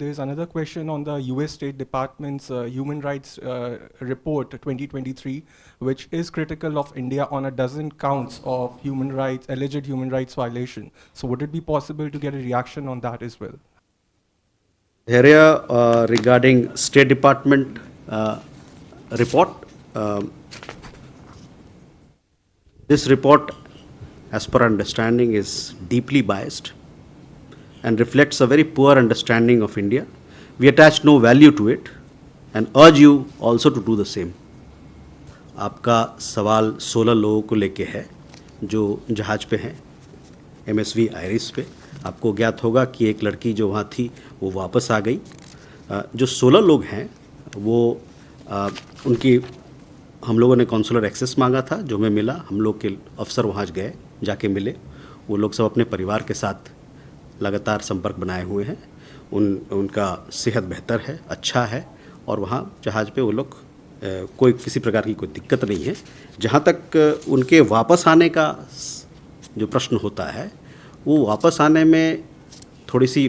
There's another question on the US State Department's Human Rights Report 2023, which is critical of India on a dozen counts of alleged human rights violation. So would it be possible to get a reaction on that as well? Area regarding State Department report. This report, as per understanding, is deeply biased and reflects a very poor understanding of India. We attach no value to it and urge you also to do the same. आपका सवाल 16 लोगों को लेके है जो जहाज पे हैं, MSV आयरिस पे. आपको ज्ञात होगा कि एक लड़की जो वहाँ थी वो वापस आ गई. जो 16 लोग हैं वो उनकी हम लोगों ने कॉन्सुलर एक्सेस मांगा था, जो हमें मिला. हम लोग के अफसर वहाँ गए, जाके मिले. वो लोग सब अपने परिवार के साथ लगातार संपर्क बनाए हुए हैं. उनका सेहत बेहतर है, अच्छा है, और वहाँ जहाज़ पे वो लोग कोई किसी प्रकार की कोई दिक्कत नहीं है. जहाँ तक उनके वापस आने का जो प्रश्न होता है, वो वापस आने में थोड़ी सी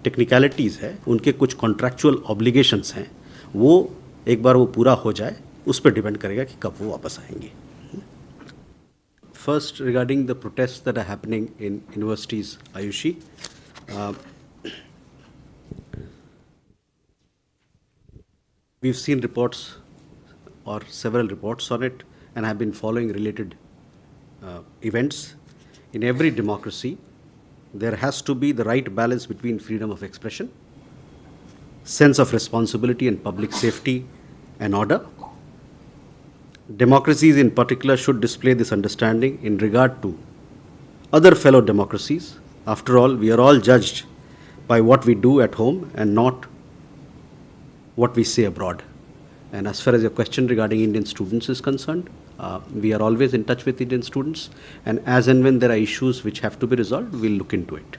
टेक्निकलिटीज़ है. उनके कुछ कॉन्ट्रैक्चुअल ऑब्लिगेशंस हैं, वो एक बार वो पूरा हो जाए उस पर डिपेंड करेगा कि कब वो वापस आएंगे. First, regarding the protests that are happening in universities, Ayushi, we've seen reports or several reports on it and have been following related events. In every democracy, there has to be the right balance between freedom of expression, sense of responsibility and public safety and order. Democracies in particular should display this understanding in regard to other fellow democracies. After all, we are all judged by what we do at home and not what we say abroad. And as far as your question regarding Indian students is concerned, we are always in touch with Indian students, and as and when there are issues which have to be resolved, we'll look into it.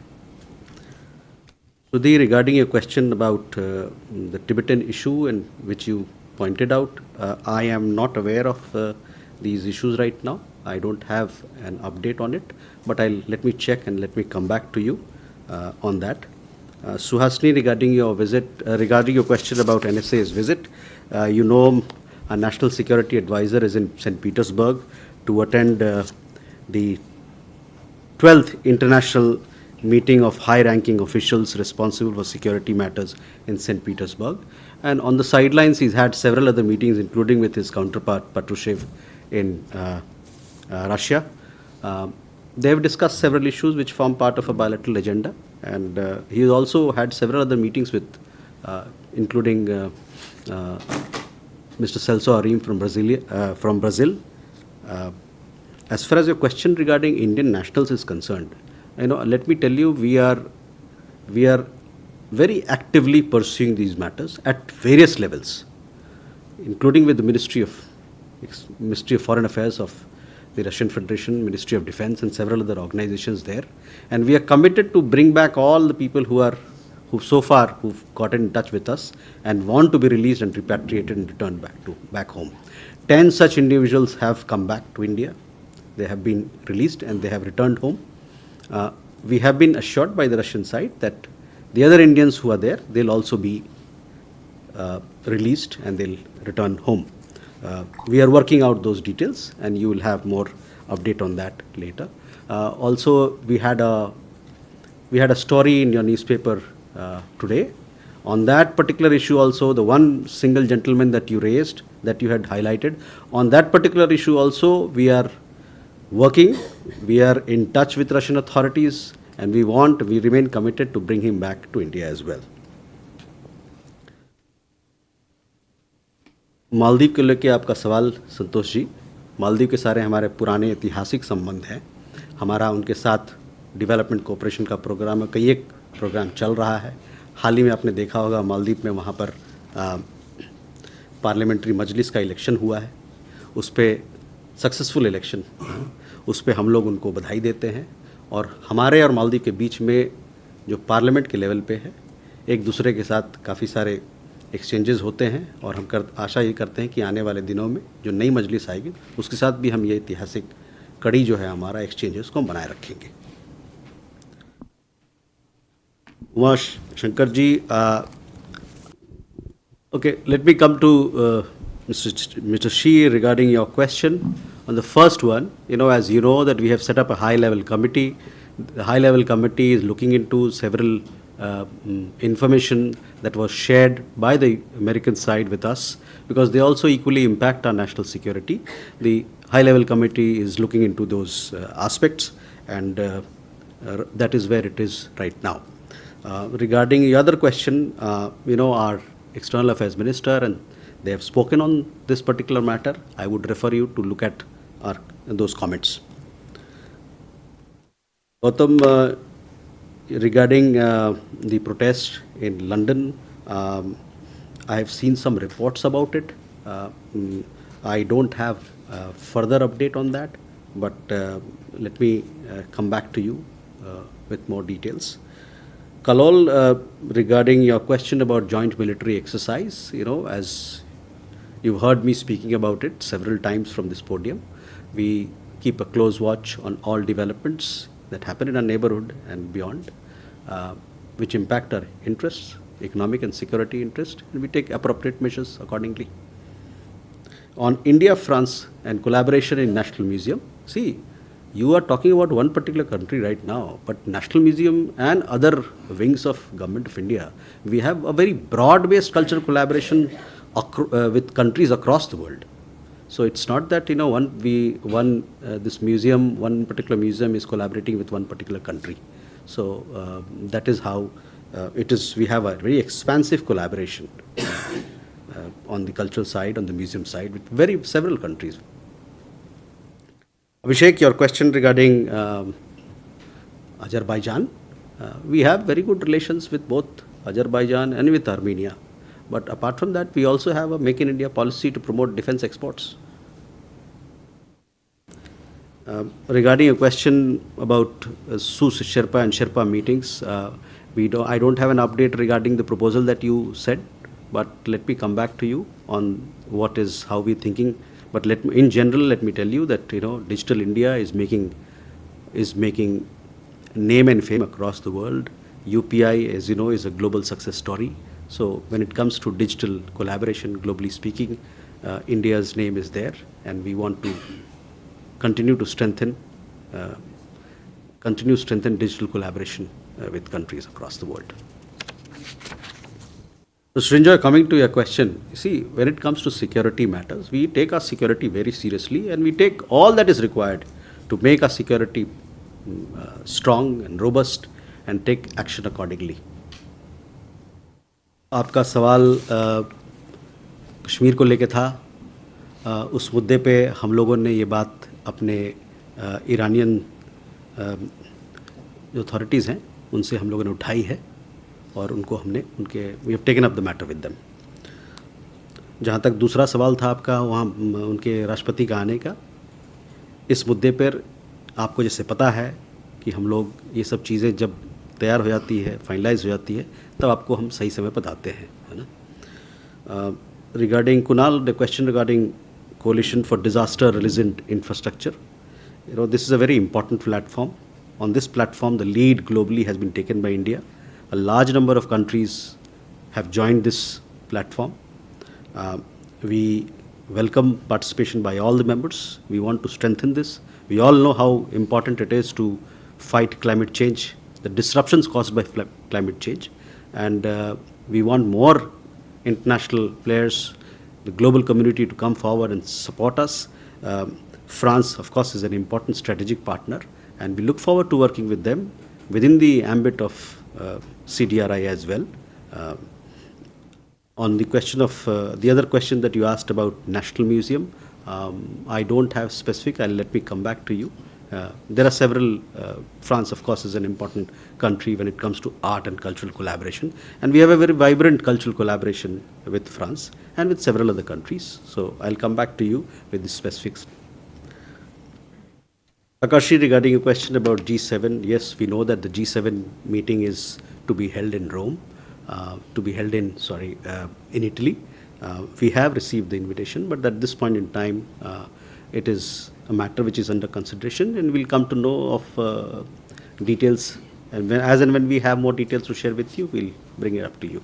Sudhi, regarding your question about the Tibetan issue, and which you pointed out, I am not aware of these issues right now. I don't have an update on it, but let me check and let me come back to you on that. Suhasini, regarding your visit, regarding your question about NSA's visit, you know, a national security advisor is in St. Petersburg to attend the 12th international meeting of high-ranking officials responsible for security matters in St. Petersburg. And on the sidelines, he's had several other meetings, including with his counterpart Patrushev in Russia. They have discussed several issues which form part of a bilateral agenda, and he has also had several other meetings with, including Mr. Celso Arim from Brazil. As far as your question regarding Indian nationals is concerned, let me tell you, we are very actively pursuing these matters at various levels, including with the Ministry of Foreign Affairs of the Russian Federation, Ministry of Defense, and several other organizations there. And we are committed to bring back all the people who've gotten in touch with us and want to be released and repatriated and returned back home. 10 such individuals have come back to India. They have been released and they have returned home. We have been assured by the Russian side that the other Indians who are there, they'll also be released and they'll return home. We are working out those details, and you will have more update on that later. Also, we had a story in your newspaper today on that particular issue. Also, the one single gentleman that you raised, that you had highlighted, on that particular issue also, we are working. We are in touch with Russian authorities, and we remain committed to bring him back to India as well. Maldives के लेके आपका सवाल, संतोष जी. मालदीव के सारे हमारे पुराने ऐतिहासिक संबंध हैं. हमारा उनके साथ डेवलपमेंट कोऑपरेशन का प्रोग्राम है, कई एक प्रोग्राम चल रहा है. हाल ही में आपने देखा होगा मालदीव में वहाँ पर पार्लियामेंट्री मजलिस का इलेक्शन हुआ है. उस पर सक्सेसफुल इलेक्शन, उस पर हम लोग उनको बधाई देते हैं. और हमारे और मालदीव के बीच में जो पार्लियामेंट के लेवल पे है, एक दूसरे के साथ काफ़ी सारे एक्सचेंजेस होते हैं, और हम आशा ये करते हैं कि आने वाले दिनों में जो नई मजलिस आएगी उसके साथ भी हम ये ऐतिहासिक कड़ी जो है हमारा एक्सचेंजेस को बनाए रखेंगे. Umash Shankar ji, okay, let me come to Mr. Shi regarding your question. On the first one, as you know, that we have set up a high-level committee. The high-level committee is looking into several information that was shared by the American side with us, because they also equally impact our national security. The high-level committee is looking into those aspects, and that is where it is right now. Regarding the other question, our External Affairs Minister, and they have spoken on this particular matter. I would refer you to look at those comments. Gautam, regarding the protest in London, I have seen some reports about it. I don't have further update on that, but let me come back to you with more details. Kalol, regarding your question about joint military exercise, as you've heard me speaking about it several times from this podium, we keep a close watch on all developments that happen in our neighborhood and beyond, which impact our interests, economic and security interest, and we take appropriate measures accordingly. On India, France, and collaboration in National Museum, see, you are talking about one particular country right now, but National Museum and other wings of Government of India, we have a very broad-based cultural collaboration with countries across the world. So it's not that this museum, one particular museum is collaborating with one particular country. So that is how it is. We have a very expansive collaboration on the cultural side, on the museum side, with several countries. Abhishek, your question regarding Azerbaijan. We have very good relations with both Azerbaijan and with Armenia. But apart from that, we also have a Make in India policy to promote defense exports. Regarding a question about SUS Sherpa and Sherpa meetings, I don't have an update regarding the proposal that you said, but let me come back to you on how we're thinking. But in general, let me tell you that Digital India is making name and fame across the world. UPI, as you know, is a global success story. So when it comes to digital collaboration, globally speaking, India's name is there, and we want to continue to strengthen digital collaboration with countries across the world. So Srinjoy, coming to your question, you see, when it comes to security matters, we take our security very seriously, and we take all that is required to make our security strong and robust and take action accordingly. आपका सवाल कश्मीर को लेके था, उस मुद्दे पे हम लोगों ने ये बात अपने ईरानियन जो अथॉरिटीज़ हैं उनसे हम लोगों ने उठाई है, और उनको we have taken up the matter with them. जहाँ तक दूसरा सवाल था आपका वहाँ उनके राष्ट्रपति का आने का, इस मुद्दे पर आपको जैसे पता है कि हम लोग ये सब चीज़ें जब तैयार हो जाती है, फाइनलाइज हो जाती है, तब आपको हम सही समय बताते हैं, है ना. Regarding Kunal, the question regarding Coalition for Disaster Resilient Infrastructure, this is a very important platform. On this platform, the lead globally has been taken by India. A large number of countries have joined this platform. We welcome participation by all the members. We want to strengthen this. We all know how important it is to fight climate change, the disruptions caused by climate change, and we want more international players, the global community, to come forward and support us. France, of course, is an important strategic partner, and we look forward to working with them within the ambit of CDRI as well. On the question of the other question that you asked about National Museum, I don't have specific. Let me come back to you. There are several. France, of course, is an important country when it comes to art and cultural collaboration, and we have a very vibrant cultural collaboration with France and with several other countries. So I'll come back to you with the specifics. Akashi, regarding a question about G7, yes, we know that the G7 meeting is to be held in Rome, in Italy. We have received the invitation, but at this point in time, it is a matter which is under consideration, and we'll come to know of details And when, as and when we have more details to share with you, we'll bring it up to you.